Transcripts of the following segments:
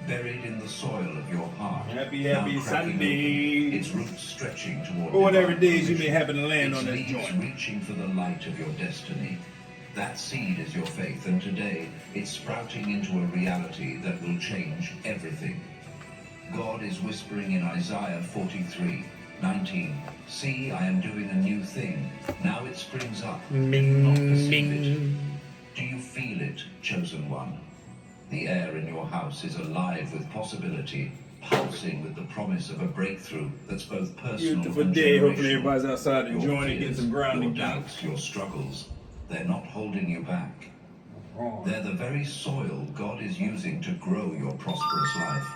buried in the soil of your heart. Happy now cracking Sunday. open, its roots stretching toward Or whatever divine days you may fruition, happen to land its on this leaves joint. reaching for the light of your destiny. That seed is your faith, and today it's sprouting into a reality that will change everything. God is whispering in Isaiah 43:19, "See, I am doing a new thing. Now it springs up. Do you not perceive it? Do you feel it, chosen one?" The air in your house is alive with possibility, pulsing with the promise of a breakthrough that's both personal Beautiful and day. generational. Hopefully everybody's outside Your enjoying it, getting fears, some grounding your done. doubts, your struggles, they're not holding you back. They're the very soil God is using to grow your prosperous life.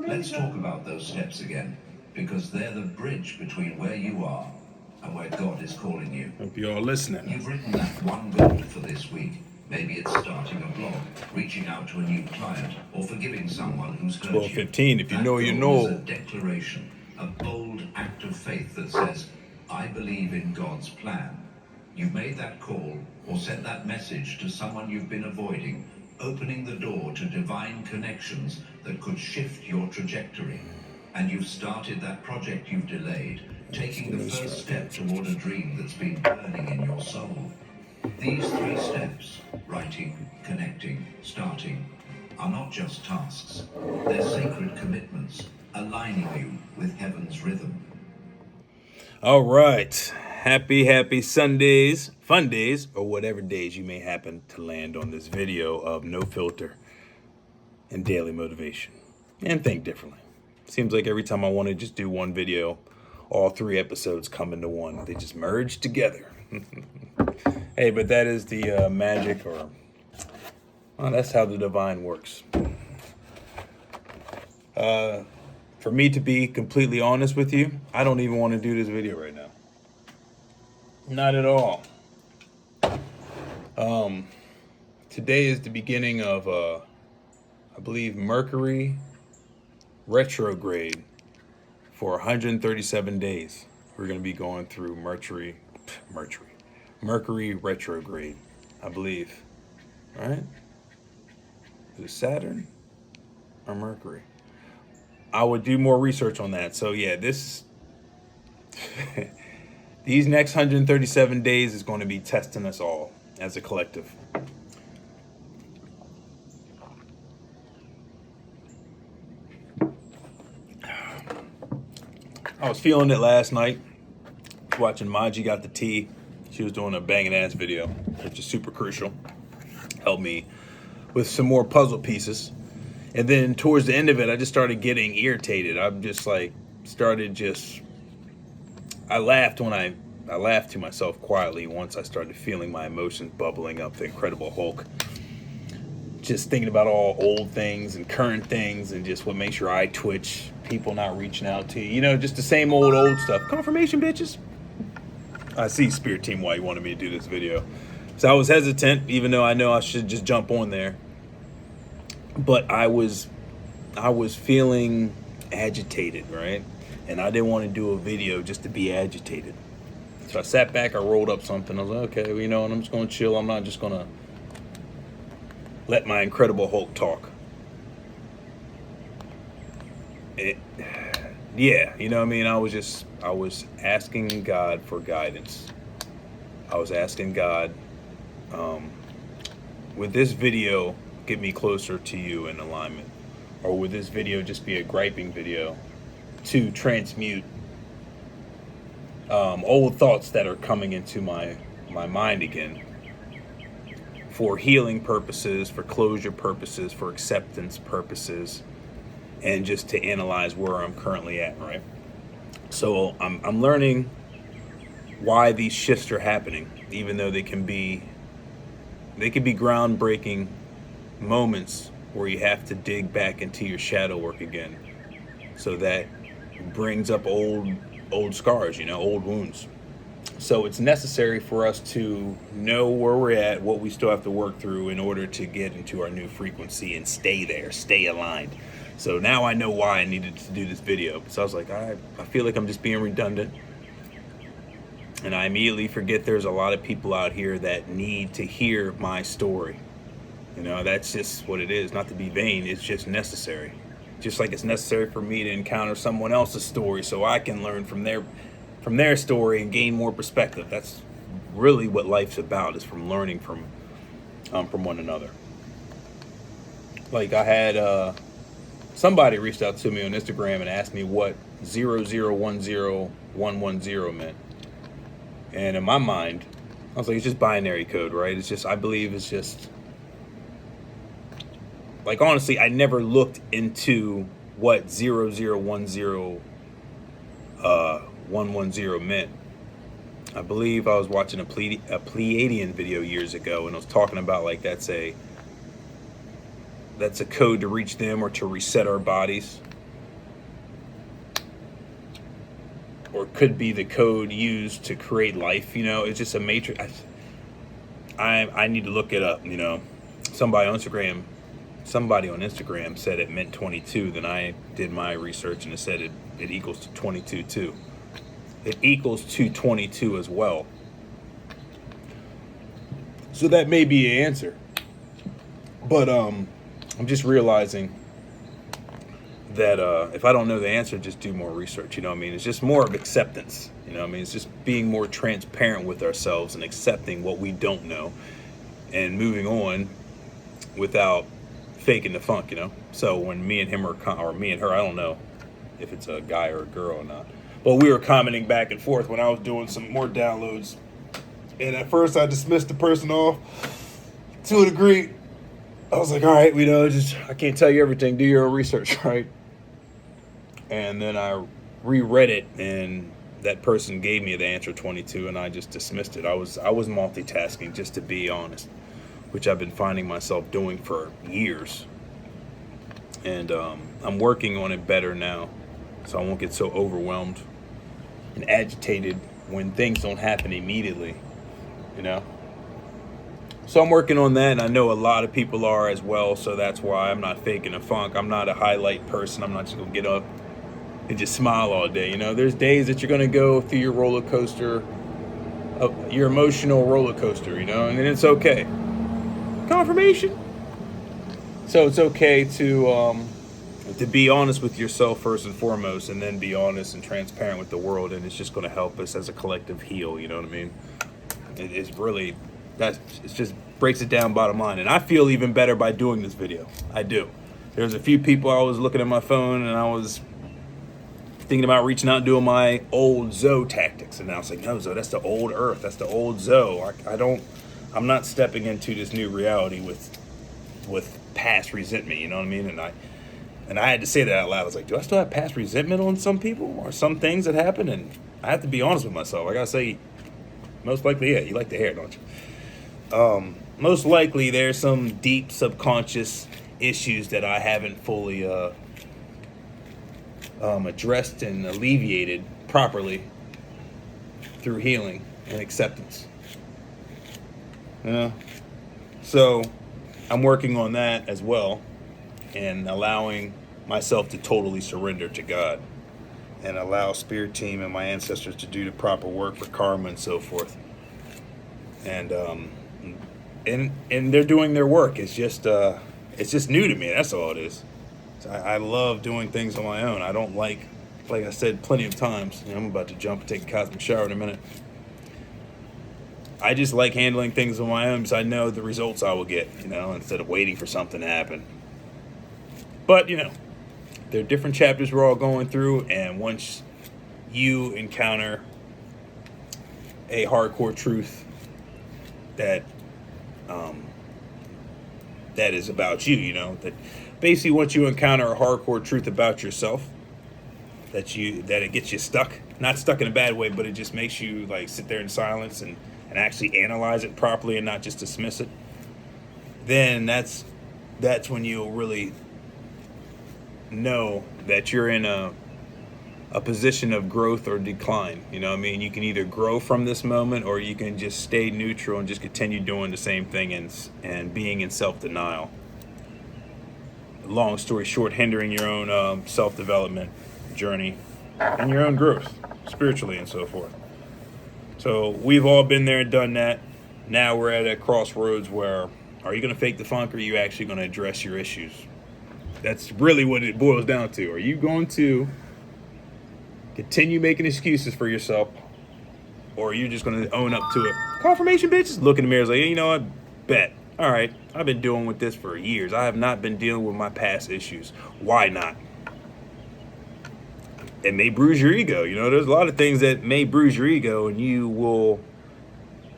Let's talk about those steps again, because they're the bridge between where you are and where God is calling you. Hope you're all listening. You've written that one goal for this week. Maybe it's starting a blog, reaching out to a new client, or forgiving someone who's hurt you. 12:15, if you That know, you goal is know. a declaration, a bold act of faith that says, "I believe in God's plan." You've made that call or sent that message to someone you've been avoiding, opening the door to divine connections that could shift your trajectory. And you've started that project you've delayed, taking the first step toward a dream that's been burning in your soul. These 3 steps, writing, connecting, starting, are not just tasks. They're sacred commitments, aligning you with heaven's rhythm. All right. Happy Sundays, fun days, or whatever days you may happen to land on this video of No Filter and Daily Motivation. And think differently. Seems like every time I want to just do one video, all 3 episodes come into one. They just merge together. Hey, but that is the magic, or that's how the divine works. For me to be completely honest with you, I don't even want to do this video right now. Not at all. Today is the beginning of, I believe, Mercury retrograde for 137 days. We're going to be going through Mercury retrograde, I believe. Right? Is it Saturn or Mercury? I would do more research on that. So yeah, this these next 137 days is going to be testing us all as a collective. I was feeling it last night, watching Maji Got the Tea. She was doing a banging ass video, which is super crucial. Helped me with some more puzzle pieces. And then towards the end of it, I just started getting irritated. I'm just like, I laughed when I laughed to myself quietly once I started feeling my emotions bubbling up, the Incredible Hulk. Just thinking about all old things and current things and just what makes your eye twitch, people not reaching out to you. You know, just the same old stuff. Confirmation, bitches. I see, Spirit Team, why you wanted me to do this video. So I was hesitant, even though I know I should just jump on there. But I was feeling agitated, right? And I didn't want to do a video just to be agitated. So I sat back, I rolled up something. I was like, okay, well, you know, and I'm just going to chill. I'm not just going to let my Incredible Hulk talk. Yeah, you know what I mean? I was asking God for guidance. I was asking God, would this video get me closer to you in alignment? Or would this video just be a griping video to transmute old thoughts that are coming into my mind again, for healing purposes, for closure purposes, for acceptance purposes, and just to analyze where I'm currently at, right? So I'm learning why these shifts are happening, even though they can be groundbreaking moments where you have to dig back into your shadow work again. So that brings up old scars, you know, old wounds. So it's necessary for us to know where we're at, what we still have to work through in order to get into our new frequency and stay there, stay aligned. So now I know why I needed to do this video. So I was like, I feel like I'm just being redundant. And I immediately forget there's a lot of people out here that need to hear my story. You know, that's just what it is. Not to be vain, it's just necessary. Just like it's necessary for me to encounter someone else's story so I can learn from their story and gain more perspective. That's really what life's about, is from learning from one another. Like I had somebody reached out to me on Instagram and asked me what 0010110 meant. And in my mind, I was like, it's just binary code, right? It's just, I believe it's just, like, honestly, I never looked into what 0010110 meant. I believe I was watching a Pleiadian video years ago, and I was talking about, like, that's a code to reach them or to reset our bodies. Or it could be the code used to create life, you know. It's just a matrix. I need to look it up, you know. Somebody on Instagram said it meant 22. Then I did my research and it said it equals to 22 too. It equals to 22 as well. So that may be an answer. But I'm just realizing that if I don't know the answer, just do more research. You know what I mean? It's just more of acceptance. You know what I mean? It's just being more transparent with ourselves and accepting what we don't know and moving on without faking the funk, you know? So when me and him or me and her, I don't know if it's a guy or a girl or not, but we were commenting back and forth when I was doing some more downloads. And at first I dismissed the person off to a degree. I was like, all right, you know, just, I can't tell you everything. Do your own research, right? And then I reread it, and that person gave me the answer 22, and I just dismissed it. I was multitasking, just to be honest, which I've been finding myself doing for years. And I'm working on it better now, so I won't get so overwhelmed and agitated when things don't happen immediately, you know? So I'm working on that, and I know a lot of people are as well, so that's why I'm not faking a funk. I'm not a highlight person. I'm not just going to get up and just smile all day, you know? There's days that you're going to go through your roller coaster, your emotional roller coaster, you know? And then it's okay. Confirmation. So it's okay to be honest with yourself first and foremost, and then be honest and transparent with the world, and it's just going to help us as a collective heal, you know what I mean? It's really... it just breaks it down, bottom line. And I feel even better by doing this video. I do. There's a few people, I was looking at my phone and I was thinking about reaching out and doing my old Zoe tactics. And I was like, no, Zoe, that's the old Earth. That's the old Zoe. I'm not stepping into this new reality with past resentment, you know what I mean? And I had to say that out loud. I was like, do I still have past resentment on some people or some things that happened? And I have to be honest with myself. I gotta say, most likely, yeah, you like the hair, don't you? Most likely there's some deep subconscious issues that I haven't fully addressed and alleviated properly through healing and acceptance. So I'm working on that as well, and allowing myself to totally surrender to God and allow Spirit Team and my ancestors to do the proper work for karma and so forth. And they're doing their work. It's just new to me. That's all it is. I love doing things on my own. I don't like I said plenty of times, you know, I'm about to jump and take a cosmic shower in a minute. I just like handling things on my own because I know the results I will get, you know, instead of waiting for something to happen. But, you know, there are different chapters we're all going through, and once you encounter a hardcore truth that is about you, you know, that basically once you encounter a hardcore truth about yourself, that it gets you stuck, not stuck in a bad way, but it just makes you like sit there in silence and actually analyze it properly and not just dismiss it, then that's when you'll really know that you're in a position of growth or decline. You know what I mean? You can either grow from this moment, or you can just stay neutral and just continue doing the same thing and being in self-denial. Long story short, hindering your own self-development journey and your own growth spiritually and so forth. So we've all been there and done that. Now we're at a crossroads where Are you going to fake the funk, or are you actually going to address your issues? That's really what it boils down to. Are you going to continue making excuses for yourself, or are you just going to own up to it? Confirmation, bitches. Look in the mirror, like, hey, you know what? Bet. All right, I've been dealing with this for years. I have not been dealing with my past issues. Why not? It may bruise your ego. You know, there's a lot of things that may bruise your ego, and you will,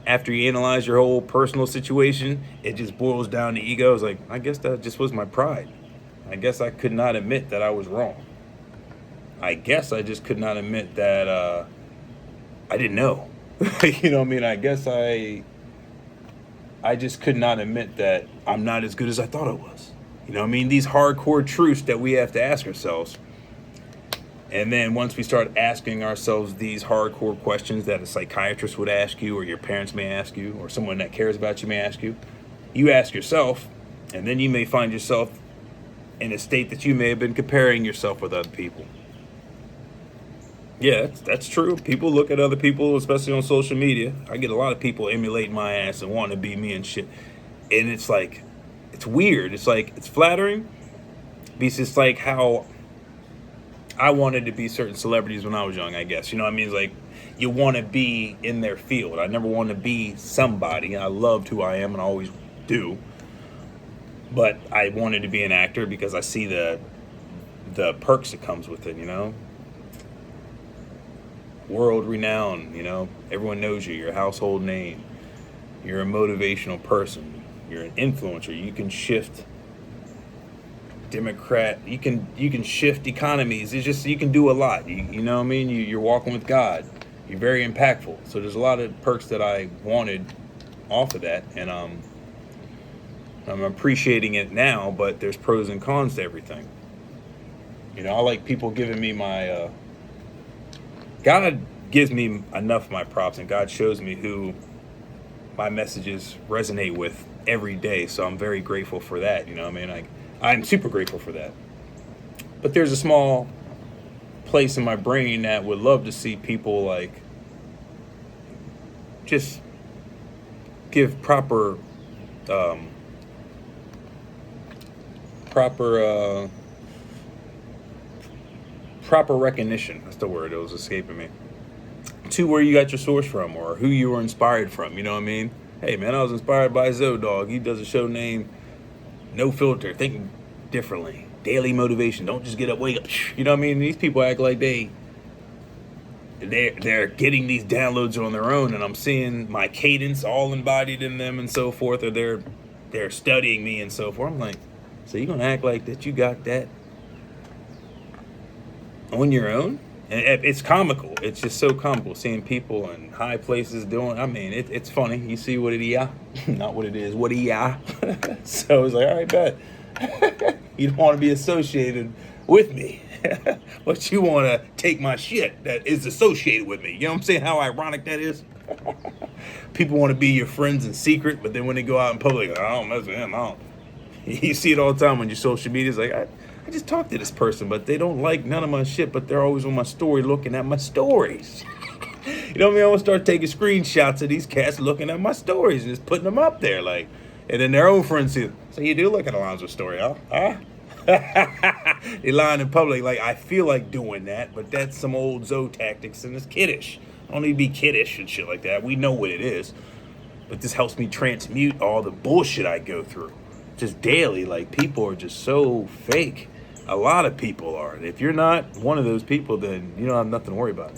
after you analyze your whole personal situation, it just boils down to ego. It's like, I guess that just was my pride. I guess I could not admit that I was wrong. I guess I just could not admit that I didn't know. You know what I mean? I guess I just could not admit that I'm not as good as I thought I was. You know what I mean? These hardcore truths that we have to ask ourselves. And then once we start asking ourselves these hardcore questions that a psychiatrist would ask you, or your parents may ask you, or someone that cares about you may ask you ask yourself, and then you may find yourself in a state that you may have been comparing yourself with other people. Yeah, that's true. People look at other people, especially on social media. I get a lot of people emulating my ass and wanting to be me and shit. And it's like, it's weird. It's like, it's flattering, because it's like how I wanted to be certain celebrities when I was young, I guess. You know what I mean? It's like, you want to be in their field. I never want to be somebody. I loved who I am, and I always do. But I wanted to be an actor because I see the perks that comes with it, you know? World renowned, you know? Everyone knows you. You're a household name. You're a motivational person. You're an influencer. You can shift you can shift economies. It's just, you can do a lot. You know what I mean? You're walking with God. You're very impactful. So there's a lot of perks that I wanted off of that, and I'm appreciating it now, but there's pros and cons to everything. You know, I like people giving me my God gives me enough of my props, and God shows me who my messages resonate with every day. So I'm very grateful for that. You know what I mean? I'm super grateful for that. But there's a small place in my brain that would love to see people like just give proper recognition. That's the word. It was escaping me. To where you got your source from, or who you were inspired from. You know what I mean? Hey man, I was inspired by Zodog. He does a show named No Filter, Thinking Differently, Daily Motivation. Don't just get up, wake up. You know what I mean? These people act like they're getting these downloads on their own, and I'm seeing my cadence all embodied in them and so forth, or they're studying me and so forth. I'm like, so you gonna act like that you got that on your own? And it's comical. It's just so comical seeing people in high places doing. I mean, it's funny. You see what it is, not what it is. What it is. So it's like, all right, bet. You don't want to be associated with me, but you want to take my shit that is associated with me. You know what I'm saying? How ironic that is. People want to be your friends in secret, but then when they go out in public, I don't mess with him. I don't. You see it all the time on your social media. It's like, I just talked to this person, but they don't like none of my shit, but they're always on my story looking at my stories. You know what I mean? I'm going to start taking screenshots of these cats looking at my stories and just putting them up there. Like, and then their own friends see, so you do look at Alonzo's story, huh? They lying in public. Like, I feel like doing that, but that's some old Zoe tactics, and it's kiddish. I don't need to be kiddish and shit like that. We know what it is. But this helps me transmute all the bullshit I go through. Just daily. Like, people are just so fake. A lot of people are. If you're not one of those people, then you don't have nothing to worry about.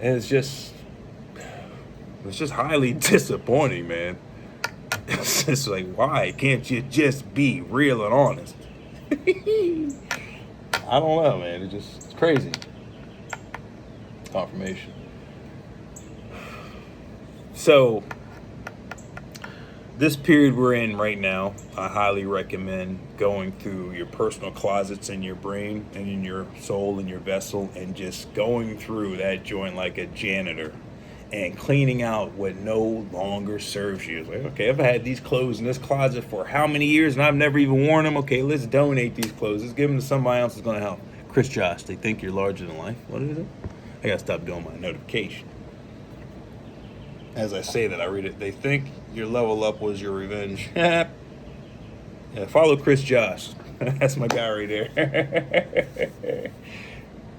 And it's just highly disappointing, man. It's just like, why can't you just be real and honest? I don't know, man. It's crazy. Confirmation. So, this period we're in right now, I highly recommend going through your personal closets in your brain and in your soul and your vessel, and just going through that joint like a janitor and cleaning out what no longer serves you. It's like, okay, I've had these clothes in this closet for how many years and I've never even worn them. Okay, let's donate these clothes. Let's give them to somebody else that's going to help. Chris Josh, they think you're larger than life. What is it? I got to stop doing my notification. As I say that, I read it. They think your level up was your revenge. Yeah, follow Chris Josh. That's my guy right there.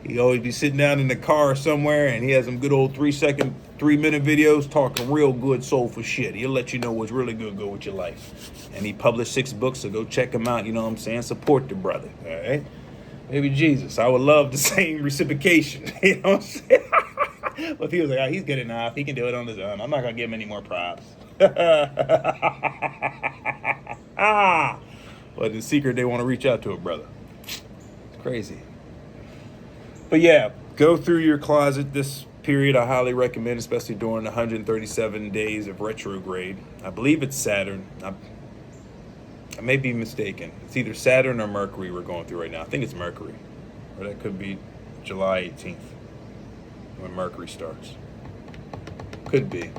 He always be sitting down in the car somewhere, and he has some good old 3-minute videos talking real good soulful shit. He'll let you know what's really good go with your life. And he published 6 books, so go check him out. You know what I'm saying? Support the brother. All right. Maybe Jesus. I would love the same reciprocation. You know what I'm saying? But if he was like, oh, he's good enough, he can do it on his own, I'm not gonna give him any more props. But in secret, they want to reach out to a brother. It's crazy. But yeah, go through your closet this period. I highly recommend, especially during the 137 days of retrograde. I believe it's Saturn. I may be mistaken. It's either Saturn or Mercury we're going through right now. I think it's Mercury. Or that could be July 18th when Mercury starts. Could be.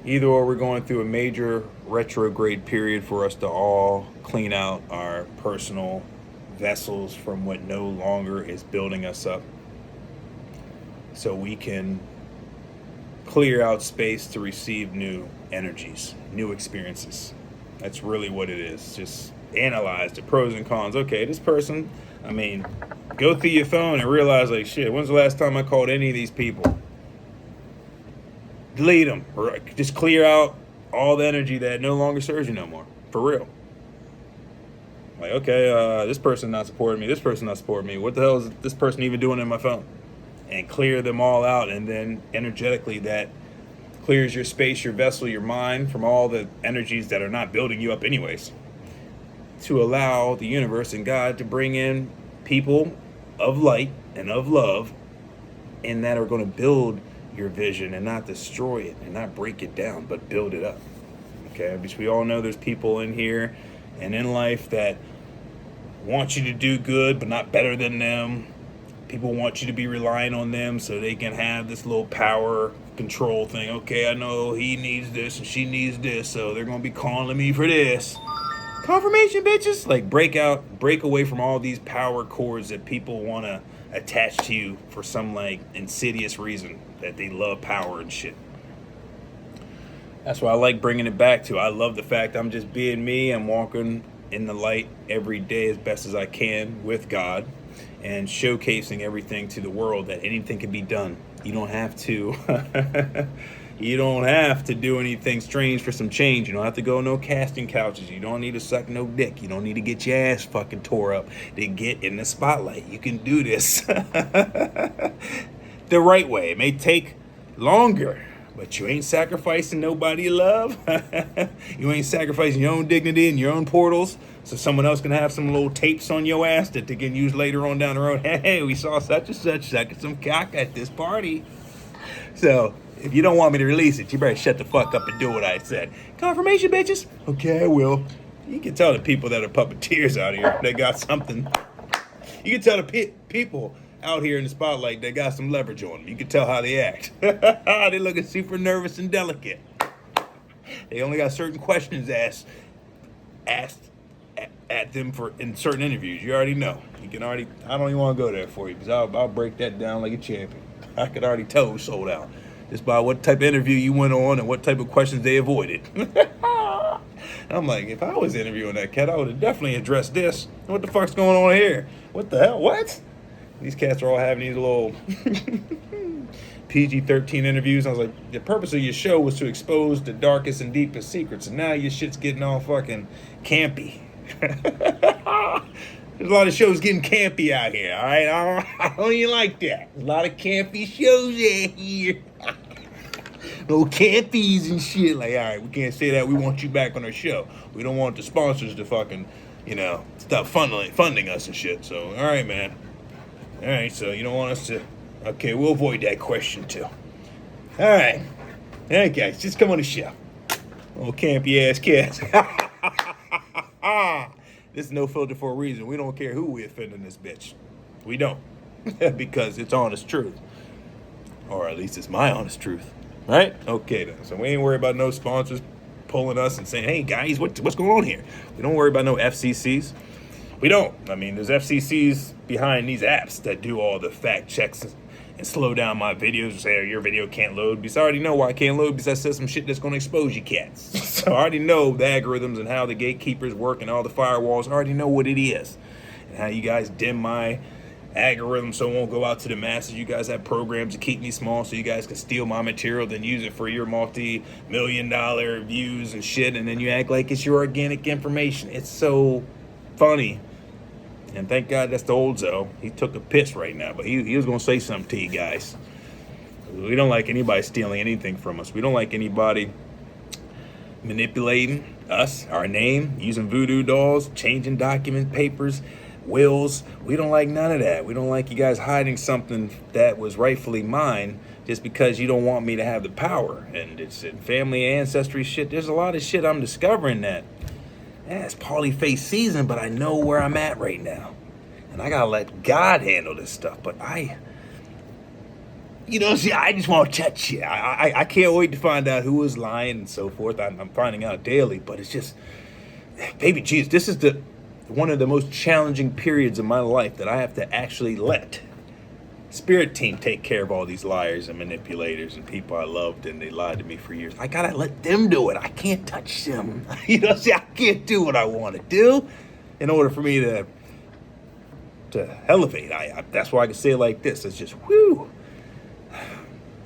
Either or, we're going through a major retrograde period for us to all clean out our personal vessels from what no longer is building us up, so we can clear out space to receive new energies, new experiences. That's really what it is. Just analyze the pros and cons. Okay, this person, I mean, go through your phone and realize, like, shit, when's the last time I called any of these people? Delete them, or just clear out all the energy that no longer serves you no more, for real. Like, okay, this person not supporting me, this person not supporting me, what the hell is this person even doing in my phone? And clear them all out, and then energetically that clears your space, your vessel, your mind from all the energies that are not building you up anyways, to allow the universe and God to bring in people of light and of love, and that are going to build your vision and not destroy it and not break it down, but build it up. Okay, because we all know there's people in here and in life that want you to do good but not better than them. People want you to be relying on them so they can have this little power control thing. Okay, I know he needs this and she needs this, so they're gonna be calling me for this. Confirmation, bitches. Like, break away from all these power cords that people want to attach to you for some like insidious reason that they love power and shit. That's why I like bringing it back to. I love the fact I'm just being me. I'm walking in the light every day as best as I can with God, and showcasing everything to the world that anything can be done. You don't have to you don't have to do anything strange for some change. You don't have to go no casting couches. You don't need to suck no dick. You don't need to get your ass fucking tore up to get in the spotlight. You can do this the right way. It may take longer, but you ain't sacrificing nobody you love. You ain't sacrificing your own dignity and your own portals so someone else can have some little tapes on your ass that they can use later on down the road. Hey, we saw such and such sucking some cock at this party. So if you don't want me to release it, you better shut the fuck up and do what I said. Confirmation, bitches? Okay, I will. You can tell the people that are puppeteers out here, they got something. You can tell the people out here in the spotlight, they got some leverage on them. You can tell how they act. They looking super nervous and delicate. They only got certain questions asked at them for in certain interviews. You already know. I don't even want to go there for you, because I'll break that down like a champion. I could already tell who sold out just by what type of interview you went on and what type of questions they avoided. I'm like, if I was interviewing that cat, I would have definitely addressed this. What the fuck's going on here? What the hell? What? These cats are all having these little PG-13 interviews. I was like, the purpose of your show was to expose the darkest and deepest secrets, and now your shit's getting all fucking campy. There's a lot of shows getting campy out here, all right? I don't even like that. There's a lot of campy shows out here. No campies and shit. Like, all right, we can't say that. We want you back on our show. We don't want the sponsors to fucking, stop funding us and shit. So, all right, man. All right, so you don't want us to... Okay, we'll avoid that question, too. All right. All right, guys, just come on the show. Little campy-ass cats. This is No Filter for a reason. We don't care who we offend in this bitch. We don't. Because it's honest truth. Or at least it's my honest truth. Right? Okay, then. So we ain't worried about no sponsors pulling us and saying, hey, guys, what's going on here? We don't worry about no FCCs. We don't. I mean, there's FCCs behind these apps that do all the fact checks and slow down my videos and say, oh, your video can't load. Because I already know why I can't load, because I said some shit that's going to expose you cats. So I already know the algorithms and how the gatekeepers work and all the firewalls. I already know what it is. And how you guys dim my algorithm so it won't go out to the masses. You guys have programs to keep me small so you guys can steal my material, then use it for your multi-million-dollar views and shit, and then you act like it's your organic information. It's so funny. And thank God that's the old Zoe. He took a piss right now, but he was going to say something to you guys. We don't like anybody stealing anything from us. We don't like anybody manipulating us, our name, using voodoo dolls, changing document papers, wills. We don't like none of that. We don't like you guys hiding something that was rightfully mine just because you don't want me to have the power. And it's family ancestry shit. There's a lot of shit I'm discovering that, yeah, it's polyface season, but I know where I'm at right now. And I gotta let God handle this stuff. But see, I just want to touch you. I can't wait to find out who is lying and so forth. I'm finding out daily, but it's just, baby Jesus, this is one of the most challenging periods of my life that I have to actually let Spirit Team take care of all these liars and manipulators and people I loved and they lied to me for years. I gotta let them do it. I can't touch them. I can't do what I want to do in order for me to elevate. That's why I can say it like this. It's just, whew.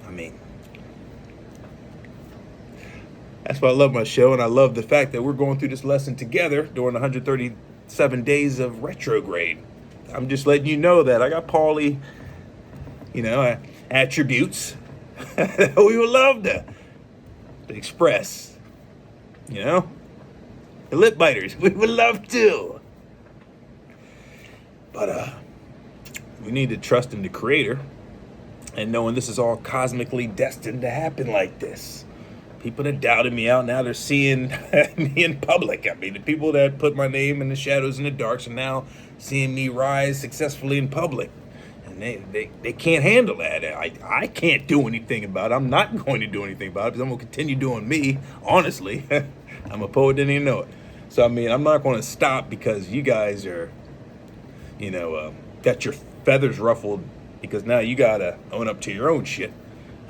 I mean, that's why I love my show, and I love the fact that we're going through this lesson together during the 137 days of retrograde. I'm just letting you know that I got Paulie, attributes we would love to express. The lip biters, we would love to. But we need to trust in the Creator and knowing this is all cosmically destined to happen like this. People that doubted me out, now they're seeing me in public. I mean, the people that put my name in the shadows and the darks are now seeing me rise successfully in public. And they can't handle that. I can't do anything about it. I'm not going to do anything about it because I'm going to continue doing me, honestly. I'm a poet, didn't even know it. So, I mean, I'm not going to stop because you guys are, got your feathers ruffled because now you got to own up to your own shit.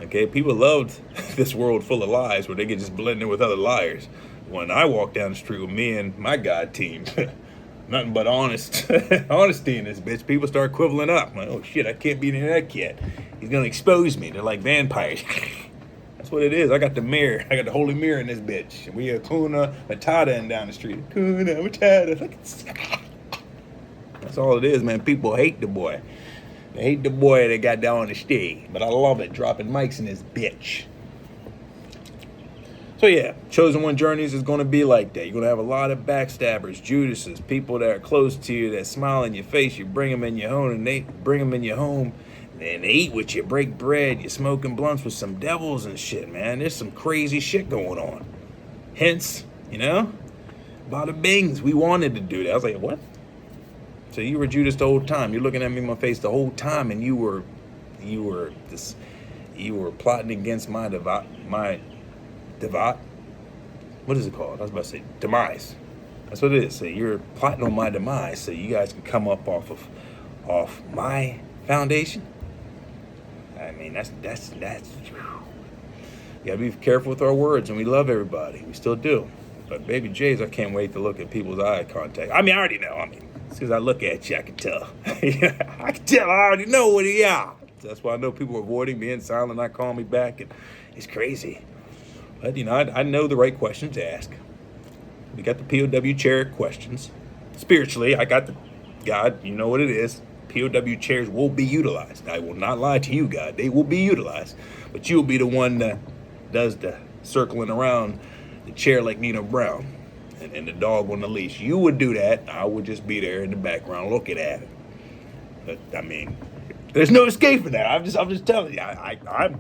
Okay, people loved this world full of lies where they can just blend in with other liars. When I walk down the street with me and my God team, nothing but honesty in this bitch. People start quibbling up. I'm like, oh shit, I can't be near that kid. He's gonna expose me. They're like vampires. That's what it is. I got the mirror. I got the holy mirror in this bitch. And we have Kuna Matata in down the street. Kuna Matata. That's all it is, man. People hate the boy. They hate the boy that got down on the stage. But I love it, dropping mics in this bitch. So yeah, Chosen One Journeys is going to be like that. You're going to have a lot of backstabbers, Judases, people that are close to you, that smile in your face. You bring them in your home, and they bring them in your home, and they eat with you, break bread. You're smoking blunts with some devils and shit, man. There's some crazy shit going on. Hence, bada bings, we wanted to do that. I was like, what? So you were Judas the whole time. You're looking at me in my face the whole time, and you were plotting against my what is it called? I was about to say demise. That's what it is. So you're plotting on my demise so you guys can come up off my foundation. I mean, that's you gotta be careful with our words, and we love everybody. We still do. But baby J's, I can't wait to look at people's eye contact. I mean, I already know. As soon as I look at you, I can tell. I can tell. I already know what you are. That's why I know people are avoiding, being silent, not calling me back, and it's crazy. But I know the right questions to ask. We got the POW chair questions. Spiritually, I got the God. You know what it is. POW chairs will be utilized. I will not lie to you, God. They will be utilized, but you'll be the one that does the circling around the chair like Nino Brown. And the dog on the leash. You would do that. I would just be there in the background looking at it. But I mean, there's no escaping that. I'm just telling you. I'm.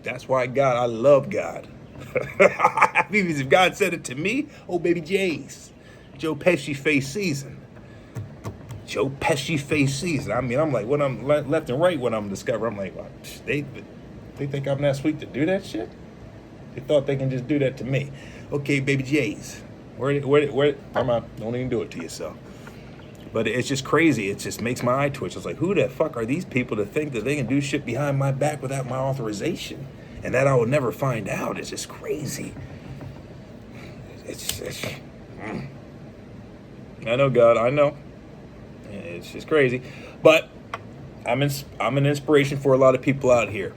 That's why I love God. Because if God said it to me, oh baby J's, Joe Pesci face season. Joe Pesci face season. I mean, I'm like, when I'm left and right, when I'm discovering, I'm like, well, they think I'm that sweet to do that shit. They thought they can just do that to me. Okay, baby J's. Where don't even do it to yourself. But it's just crazy. It just makes my eye twitch. It's like, who the fuck are these people to think that they can do shit behind my back without my authorization? And that I will never find out. It's just crazy. It's I know, God, I know. It's just crazy. But I'm an inspiration for a lot of people out here.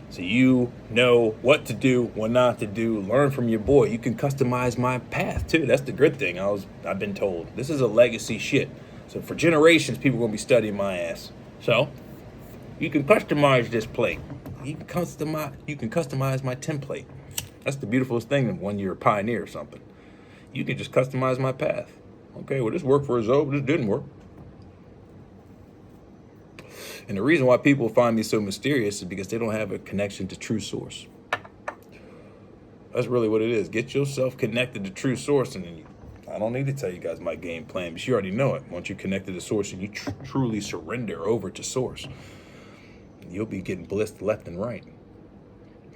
So you know what to do, what not to do. Learn from your boy. You can customize my path too. That's the good thing. I've been told. This is a legacy shit. So for generations, people are gonna be studying my ass. So you can customize this plate. You can customize my template. That's the beautifulest thing when you're a pioneer or something. You can just customize my path. Okay, well, this worked for a Zoe, but this didn't work. And the reason why people find me so mysterious is because they don't have a connection to true source. That's really what it is. Get yourself connected to true source, and then I don't need to tell you guys my game plan, because you already know it. Once you connect to the source and you truly surrender over to source, you'll be getting blissed left and right.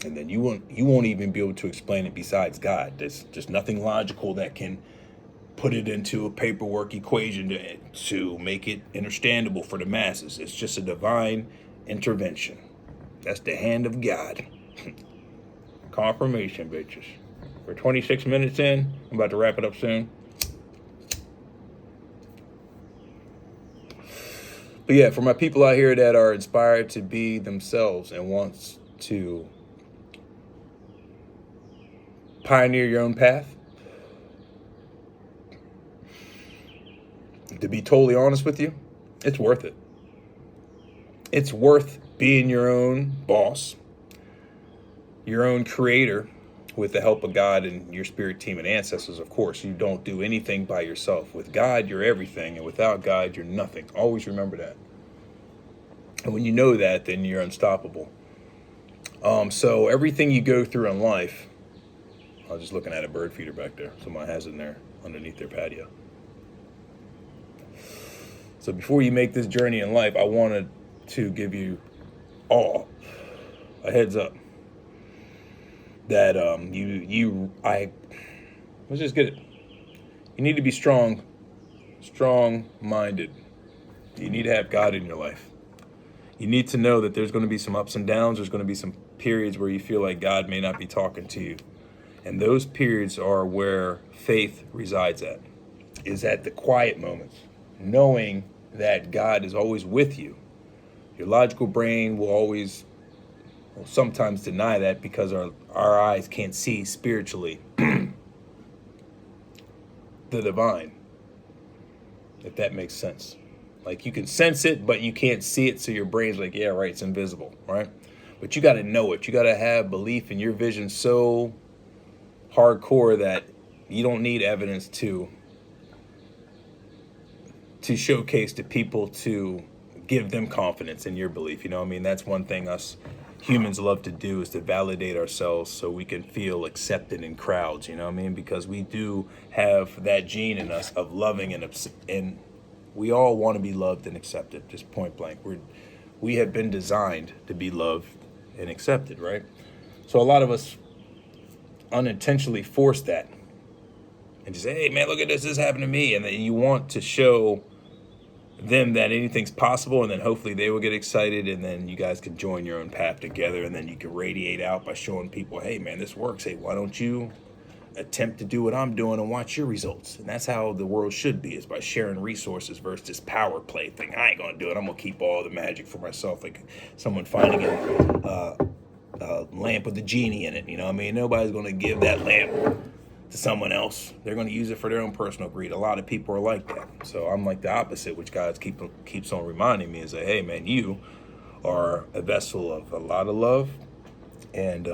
And then you won't even be able to explain it besides God. There's just nothing logical that can put it into a paperwork equation to make it understandable for the masses. It's just a divine intervention. That's the hand of God. Confirmation, bitches. We're 26 minutes in. I'm about to wrap it up soon. But yeah, for my people out here that are inspired to be themselves and wants to pioneer your own path, to be totally honest with you, it's worth it. It's worth being your own boss, your own creator, with the help of God and your spirit team and ancestors. Of course, you don't do anything by yourself. With God, you're everything, and without God, you're nothing. Always remember that. And when you know that, then you're unstoppable. So everything you go through in life, I was just looking at a bird feeder back there. Someone has it in there underneath their patio. So before you make this journey in life, I wanted to give you all a heads up that let's just get it. You need to be strong-minded. You need to have God in your life. You need to know that there's going to be some ups and downs. There's going to be some periods where you feel like God may not be talking to you. And those periods are where faith resides at, is at the quiet moments, knowing that God is always with you. Your logical brain will sometimes deny that because our eyes can't see spiritually the divine, if that makes sense. Like, you can sense it, but you can't see it, so your brain's like, yeah, right, it's invisible, right? But you got to know it. You got to have belief in your vision so hardcore that you don't need evidence to showcase to people to give them confidence in your belief. You know what I mean? That's one thing us humans love to do, is to validate ourselves so we can feel accepted in crowds. You know what I mean? Because we do have that gene in us of loving, and we all want to be loved and accepted, just point blank. We have been designed to be loved and accepted, right? So a lot of us unintentionally force that and just say, hey man, look at this happened to me. And then you want to show them that anything's possible, and then hopefully they will get excited, and then you guys can join your own path together, and then you can radiate out by showing people, hey man, this works. Hey, why don't you attempt to do what I'm doing and watch your results? And that's how the world should be, is by sharing resources versus this power play thing. I ain't gonna do it. I'm gonna keep all the magic for myself, like someone finding a lamp with a genie in it. You know what I mean? Nobody's gonna give that lamp to someone else. They're going to use it for their own personal greed. A lot of people are like that. So I'm like the opposite, which God keeps on reminding me, is that, hey man, you are a vessel of a lot of love, and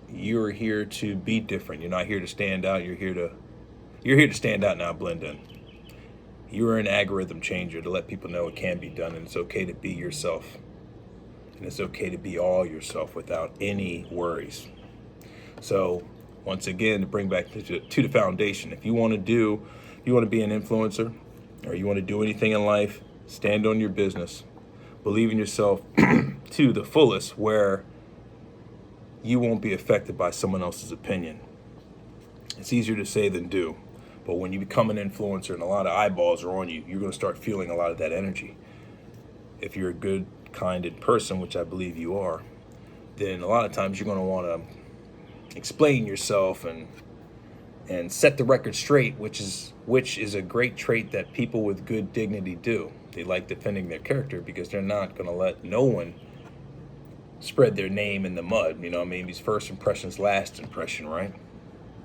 you're here to be different. You're not here to stand out. You're here to stand out, not blend in. You're an algorithm changer to let people know it can be done, and it's okay to be yourself, and it's okay to be all yourself without any worries. So once again, to bring back to the foundation, if you want to be an influencer, or you want to do anything in life, stand on your business, believe in yourself to the fullest, where you won't be affected by someone else's opinion. It's easier to say than do, But when you become an influencer and a lot of eyeballs are on you, you're going to start feeling a lot of that energy. If you're a good, kinded person, which I believe you are, then a lot of times you're going to want to explain yourself and set the record straight, which is a great trait that people with good dignity do. They like defending their character because they're not going to let no one spread their name in the mud. You know what I mean? These first impressions, last impression, right?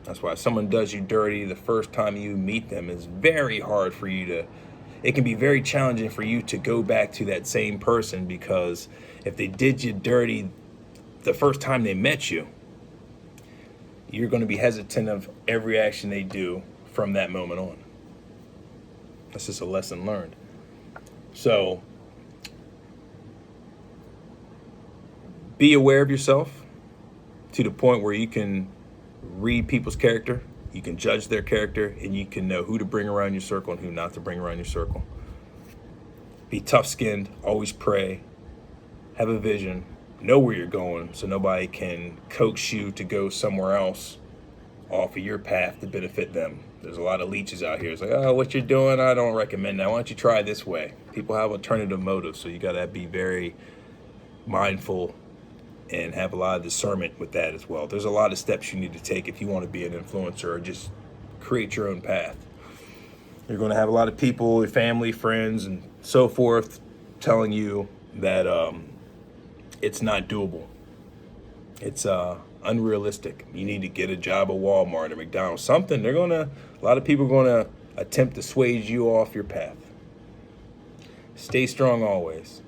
That's why if someone does you dirty the first time you meet them, it's very hard for you to, it can be very challenging for you to go back to that same person, because if they did you dirty the first time they met you, you're going to be hesitant of every action they do from that moment on. That's just a lesson learned. So be aware of yourself to the point where you can read people's character, you can judge their character, and you can know who to bring around your circle and who not to bring around your circle. Be tough-skinned, always pray, have a vision, know where you're going so nobody can coax you to go somewhere else off of your path to benefit them. There's a lot of leeches out here. It's like, oh, what you're doing, I don't recommend that. Why don't you try this way? People have alternative motives, so you got to be very mindful and have a lot of discernment with that as well. There's a lot of steps you need to take if you want to be an influencer or just create your own path. You're going to have a lot of people, your family, friends, and so forth telling you that it's not doable. It's unrealistic. You need to get a job at Walmart or McDonald's, something. A lot of people are going to attempt to sway you off your path. Stay strong always,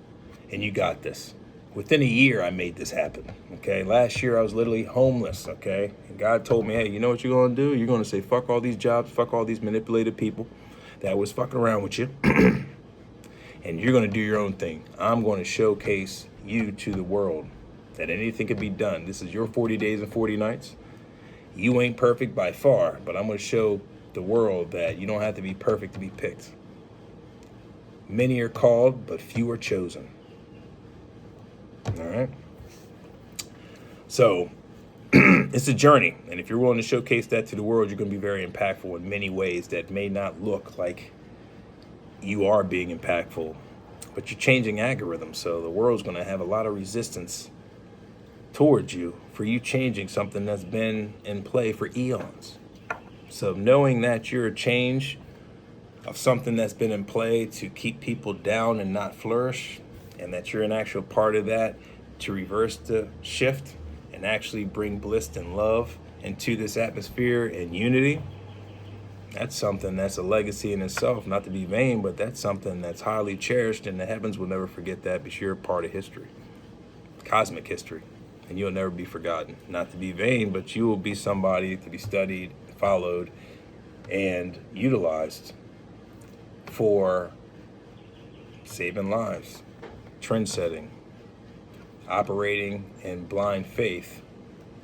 and you got this. Within a year, I made this happen, okay? Last year, I was literally homeless, okay? And God told me, hey, you know what you're going to do? You're going to say, fuck all these jobs, fuck all these manipulated people that was fucking around with you, and you're going to do your own thing. I'm going to showcase you to the world that anything can be done. This is your 40 days and 40 nights. You ain't perfect by far, but I'm going to show the world that you don't have to be perfect to be picked. Many are called, but few are chosen. All right. So it's a journey. And if you're willing to showcase that to the world, you're going to be very impactful in many ways that may not look like you are being impactful, but you're changing algorithms. So the world's going to have a lot of resistance towards you for you changing something that's been in play for eons. So knowing that you're a change of something that's been in play to keep people down and not flourish, and that you're an actual part of that to reverse the shift and actually bring bliss and love into this atmosphere and unity, that's something that's a legacy in itself. Not to be vain, but that's something that's highly cherished, and the heavens will never forget that, because you're a part of history, cosmic history, and you'll never be forgotten. Not to be vain, but you will be somebody to be studied, followed, and utilized for saving lives, trend setting, operating in blind faith,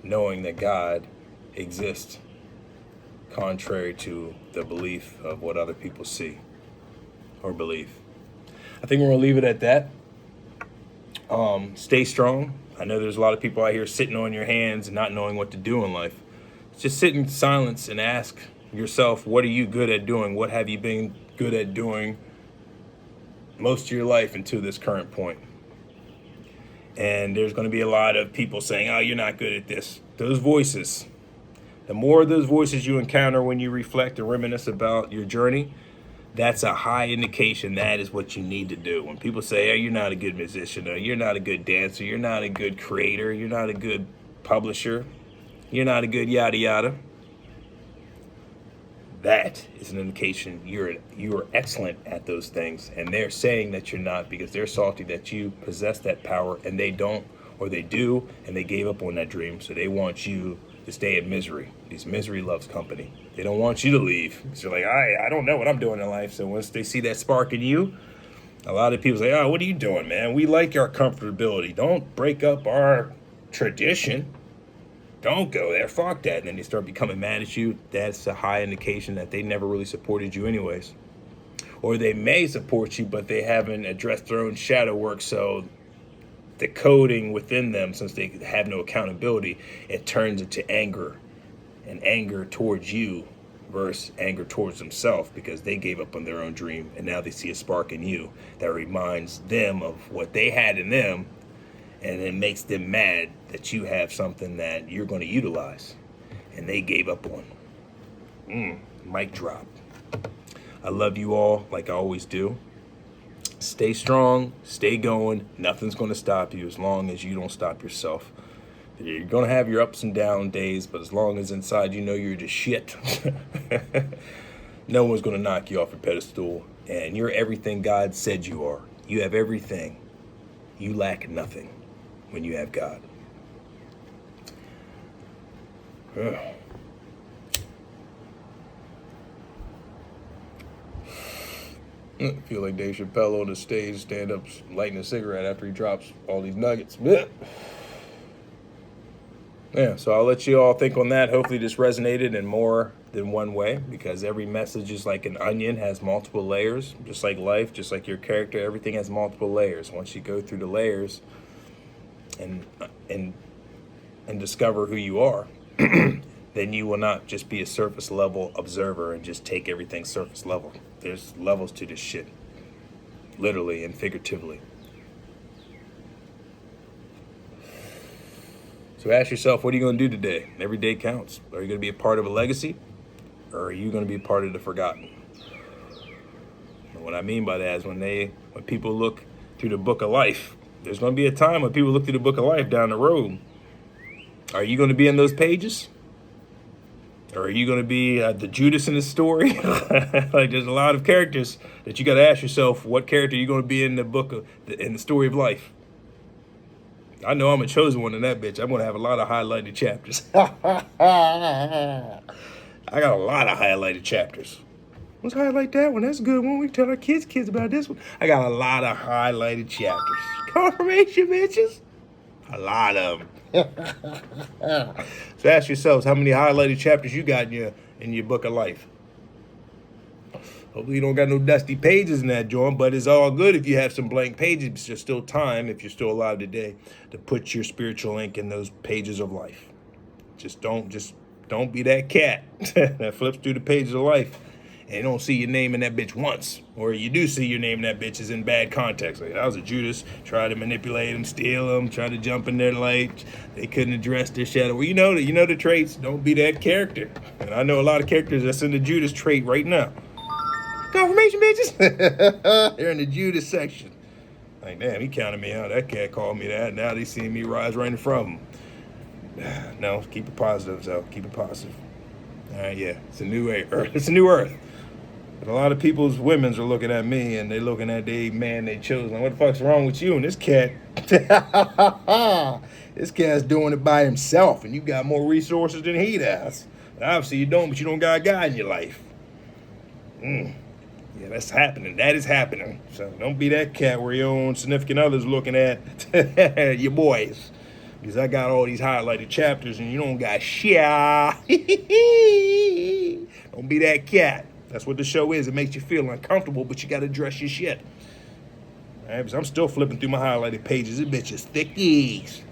knowing that God exists, contrary to the belief of what other people see or believe. I think we're gonna leave it at that. Stay strong. I know there's a lot of people out here sitting on your hands and not knowing what to do in life. Just sit in silence and ask yourself, what are you good at doing? What have you been good at doing most of your life until this current point? And there's going to be a lot of people saying, oh, you're not good at this. Those voices, the more of those voices you encounter when you reflect and reminisce about your journey, that's a high indication that is what you need to do. When people say, oh, you're not a good musician, or you're not a good dancer, you're not a good creator, you're not a good publisher, you're not a good yada yada, that is an indication you're excellent at those things, and they're saying that you're not because they're salty that you possess that power and they don't, or they do and they gave up on that dream, so they want you to stay in misery. Because misery loves company. They don't want you to leave because you're like, I don't know what I'm doing in life. So once they see that spark in you, a lot of people say, oh, what are you doing, man? We like our comfortability. Don't break up our tradition. Don't go there, fuck that. And then they start becoming mad at you. That's a high indication that they never really supported you anyways. Or they may support you, but they haven't addressed their own shadow work. So the coding within them, since they have no accountability, it turns into anger. And anger towards you versus anger towards themselves because they gave up on their own dream and now they see a spark in you that reminds them of what they had in them, and it makes them mad that you have something that you're going to utilize and they gave up on. Mic drop. I love you all like I always do. Stay strong, stay going. Nothing's going to stop you as long as you don't stop yourself. You're going to have your ups and down days, but as long as inside you know you're just shit, no one's going to knock you off your pedestal. And you're everything God said you are. You have everything. You lack nothing when you have God. I feel like Dave Chappelle on the stage, stand up, lighting a cigarette after he drops all these nuggets. Yeah, so I'll let you all think on that. Hopefully this resonated in more than one way, because every message is like an onion, has multiple layers, just like life, just like your character. Everything has multiple layers. Once you go through the layers and discover who you are, then you will not just be a surface level observer and just take everything surface level. There's levels to this shit, literally and figuratively. So ask yourself, what are you going to do today? Every day counts. Are you going to be a part of a legacy, or are you going to be a part of the forgotten? And what I mean by that is when people look through the book of life, there's going to be a time when people look through the book of life down the road. Are you going to be in those pages? Or are you going to be the Judas in the story? Like, there's a lot of characters that you got to ask yourself, what character are you going to be in the story of life? I know I'm a chosen one in that bitch. I'm going to have a lot of highlighted chapters. I got a lot of highlighted chapters. Let's highlight that one. That's a good one. We can tell our kids about this one. I got a lot of highlighted chapters. Confirmation, bitches. A lot of them. So ask yourselves, how many highlighted chapters you got in your book of life? Hopefully you don't got no dusty pages in that joint, but it's all good if you have some blank pages. There's still time, if you're still alive today, to put your spiritual ink in those pages of life. Just don't be that cat that flips through the pages of life and you don't see your name in that bitch once. Or you do see your name in that bitch is in bad context. Like, I was a Judas, tried to manipulate them, steal them, tried to jump in their light. They couldn't address their shadow. Well, you know the traits. Don't be that character. And I know a lot of characters that's in the Judas trait right now. Confirmation, bitches. They're in the Judas section. Like, damn, he counted me out. That cat called me that. Now they see me rise right in front of him. No, keep it positive, so keep it positive. All right, yeah, it's a new earth. It's a new earth. But a lot of people's women's are looking at me and they're looking at the man they chose. Like, what the fuck's wrong with you and this cat? This cat's doing it by himself, and you got more resources than he does. And obviously you don't, but you don't got a guy in your life. Yeah, that's happening. That is happening. So don't be that cat where your own significant other's looking at your boys. Because I got all these highlighted chapters and you don't got shit. Don't be that cat. That's what the show is. It makes you feel uncomfortable, but you got to address your shit. All right, because I'm still flipping through my highlighted pages. This bitch is thickies.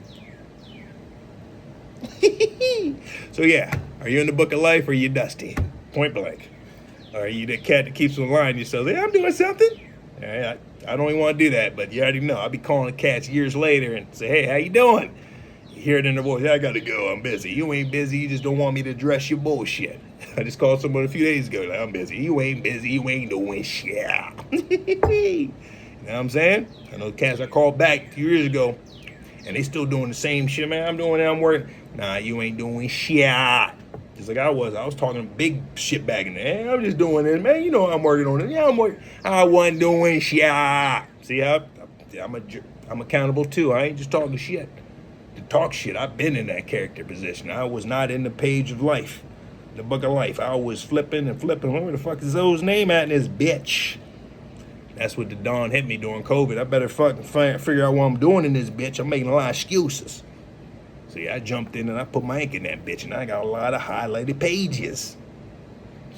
So yeah, are you in the book of life or are you dusty? Point blank. Or are you the cat that keeps on lying to yourself? Hey, I'm doing something. All right, I don't even want to do that, but you already know. I'll be calling cats years later and say, hey, how you doing? You hear it in their voice. Hey, I got to go. I'm busy. You ain't busy. You just don't want me to address your bullshit. I just called someone a few days ago. Like, I'm busy. You ain't busy. You ain't doing shit. You know what I'm saying? I know cats I called back a few years ago, and they still doing the same shit, man. I'm doing it. I'm working. Nah, you ain't doing shit. Just like I was talking big shit back in there. Hey, I'm just doing this, man. You know I'm working on it. Yeah, I'm working. I wasn't doing shit. See how I'm accountable too. I ain't just talking shit. To talk shit, I've been in that character position. I was not in the page of life, the book of life. I was flipping and flipping. Where the fuck is Zoe's name at in this bitch? That's what the dawn hit me during COVID. I better fucking figure out what I'm doing in this bitch. I'm making a lot of excuses. See, I jumped in and I put my ink in that bitch, and I got a lot of highlighted pages.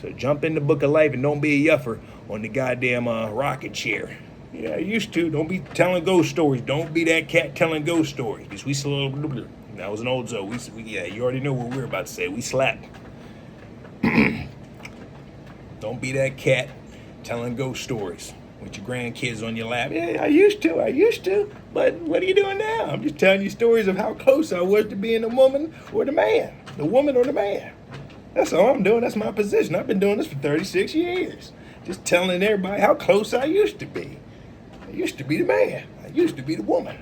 So jump in the book of life and don't be a yuffer on the goddamn rocket chair. Yeah, I used to. Don't be telling ghost stories. Don't be that cat telling ghost stories. Because we slow. That was an old Zoe. Yeah, you already know what we were about to say. We slapped. Don't be that cat telling ghost stories with your grandkids on your lap. Yeah, I used to. But what are you doing now? I'm just telling you stories of how close I was to being the woman or the man. The woman or the man. That's all I'm doing. That's my position. I've been doing this for 36 years. Just telling everybody how close I used to be. I used to be the man. I used to be the woman.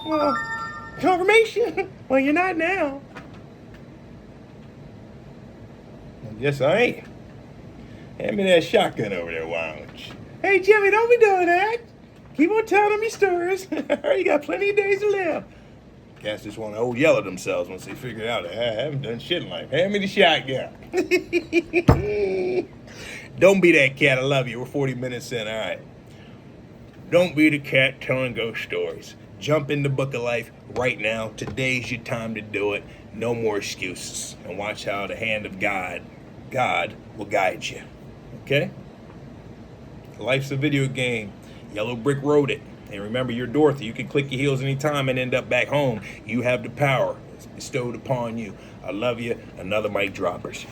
Well, confirmation. Well, you're not now. Yes, I am. Hand me that shotgun over there, why don't you? Hey, Jimmy, don't be doing that. Keep on telling them your stories. You got plenty of days to live. Cats just want to yell at themselves once they figure out I haven't done shit in life. Hand me the shotgun. Don't be that cat. I love you. We're 40 minutes in. All right. Don't be the cat telling ghost stories. Jump in the book of life right now. Today's your time to do it. No more excuses. And watch how the hand of God will guide you. Okay? Life's a video game. Yellow Brick wrote it. And remember, you're Dorothy. You can click your heels anytime and end up back home. You have the power. It's bestowed upon you. I love you. Another Mic Droppers.